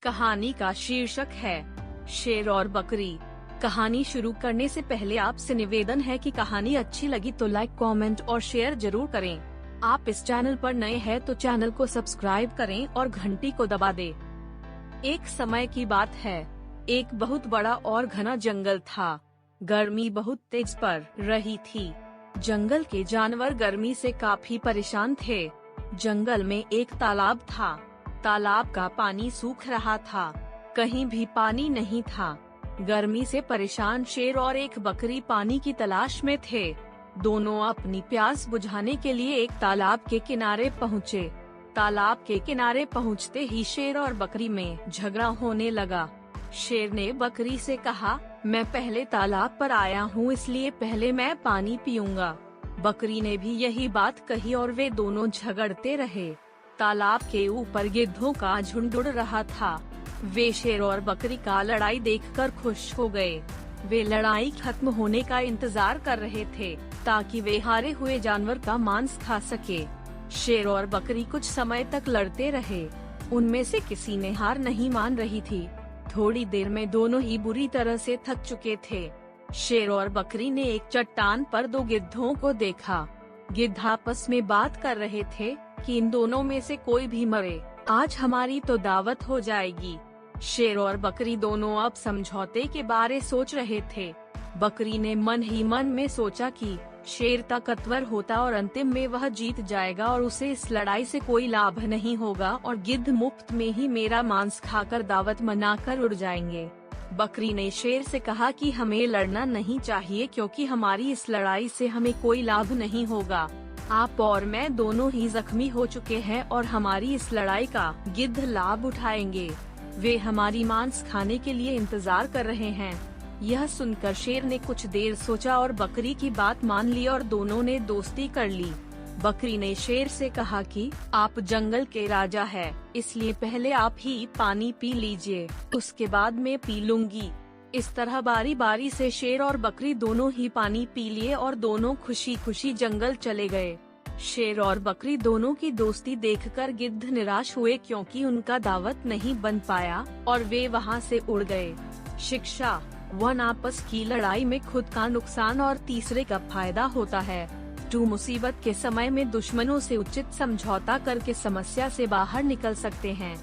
कहानी का शीर्षक है शेर और बकरी। कहानी शुरू करने से पहले आपसे निवेदन है कि कहानी अच्छी लगी तो लाइक, कमेंट और शेयर जरूर करें। आप इस चैनल पर नए हैं तो चैनल को सब्सक्राइब करें और घंटी को दबा दें। एक समय की बात है, एक बहुत बड़ा और घना जंगल था। गर्मी बहुत तेज पड़ रही थी। जंगल के जानवर गर्मी से काफी परेशान थे। जंगल में एक तालाब था। तालाब का पानी सूख रहा था, कहीं भी पानी नहीं था। गर्मी से परेशान शेर और एक बकरी पानी की तलाश में थे। दोनों अपनी प्यास बुझाने के लिए एक तालाब के किनारे पहुँचे। तालाब के किनारे पहुँचते ही शेर और बकरी में झगड़ा होने लगा। शेर ने बकरी से कहा, मैं पहले तालाब पर आया हूँ, इसलिए पहले मैं पानी पीऊंगा। बकरी ने भी यही बात कही और वे दोनों झगड़ते रहे। तालाब के ऊपर गिद्धों का झुंड उड़ रहा था। वे शेर और बकरी का लड़ाई देखकर खुश हो गए। वे लड़ाई खत्म होने का इंतजार कर रहे थे ताकि वे हारे हुए जानवर का मांस खा सके। शेर और बकरी कुछ समय तक लड़ते रहे। उनमें से किसी ने हार नहीं मान रही थी। थोड़ी देर में दोनों ही बुरी तरह से थक चुके थे। शेर और बकरी ने एक चट्टान पर दो गिद्धों को देखा। गिद्ध आपस में बात कर रहे थे कि इन दोनों में से कोई भी मरे, आज हमारी तो दावत हो जाएगी। शेर और बकरी दोनों अब समझौते के बारे सोच रहे थे। बकरी ने मन ही मन में सोचा कि शेर ताकतवर होता और अंतिम में वह जीत जाएगा और उसे इस लड़ाई से कोई लाभ नहीं होगा और गिद्ध मुफ्त में ही मेरा मांस खाकर दावत मनाकर उड़ जाएंगे। बकरी ने शेर से कहा कि हमें लड़ना नहीं चाहिए क्योंकि हमारी इस लड़ाई से हमें कोई लाभ नहीं होगा। आप और मैं दोनों ही जख्मी हो चुके हैं और हमारी इस लड़ाई का गिद्ध लाभ उठाएंगे। वे हमारी मांस खाने के लिए इंतजार कर रहे हैं। यह सुनकर शेर ने कुछ देर सोचा और बकरी की बात मान ली और दोनों ने दोस्ती कर ली। बकरी ने शेर से कहा कि आप जंगल के राजा हैं, इसलिए पहले आप ही पानी पी लीजिए, उसके बाद मैं पी लूंगी। इस तरह बारी बारी से शेर और बकरी दोनों ही पानी पी लिए और दोनों खुशी खुशी जंगल चले गए। शेर और बकरी दोनों की दोस्ती देखकर गिद्ध निराश हुए क्योंकि उनका दावत नहीं बन पाया और वे वहां से उड़ गए। शिक्षा: वन आपस की लड़ाई में खुद का नुकसान और तीसरे का फायदा होता है। टू मुसीबत के समय में दुश्मनों से उचित समझौता करके समस्या से बाहर निकल सकते हैं।